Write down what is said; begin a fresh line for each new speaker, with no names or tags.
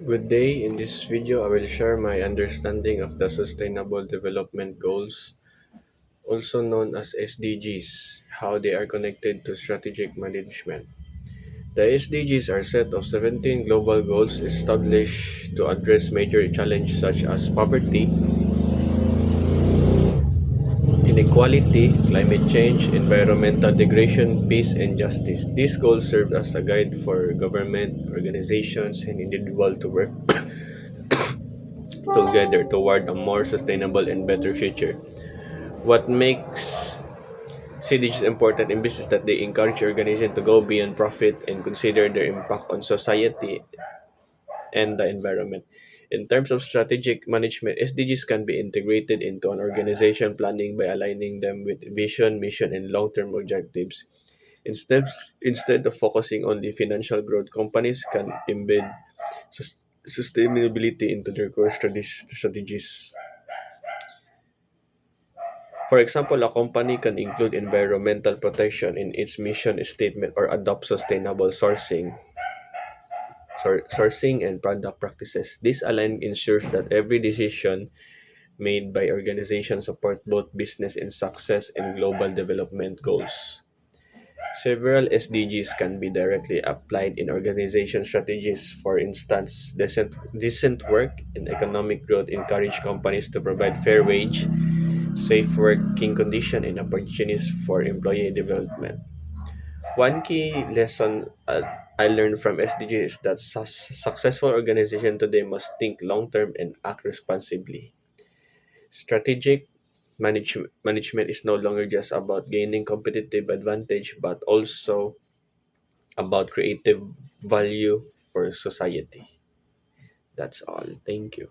Good day. In this video, I will share my understanding of the Sustainable Development Goals, also known as SDGs, how they are connected to strategic management. The SDGs are a set of 17 global goals established to address major challenges such as poverty, inequality, climate change, environmental degradation, peace, and justice. These goals serve as a guide for government, organizations, and individuals to work together toward a more sustainable and better future. What makes CDGs important in business that they encourage organizations to go beyond profit and consider their impact on society and the environment. In terms of strategic management, SDGs can be integrated into an organization planning by aligning them with vision, mission, and long-term objectives. Instead, instead of focusing on the financial growth, companies can embed sustainability into their core strategies. For example, a company can include environmental protection in its mission statement or adopt sustainable sourcing and product practices. This alignment ensures that every decision made by organizations support both business and success and global development goals. Several SDGs can be directly applied in organization strategies. For instance, decent work and economic growth encourage companies to provide fair wage, safe working condition, and opportunities for employee development. One key lesson I learned from SDG is that successful organization today must think long term and act responsibly. Strategic management is no longer just about gaining competitive advantage, but also about creative value for society. That's all. Thank you.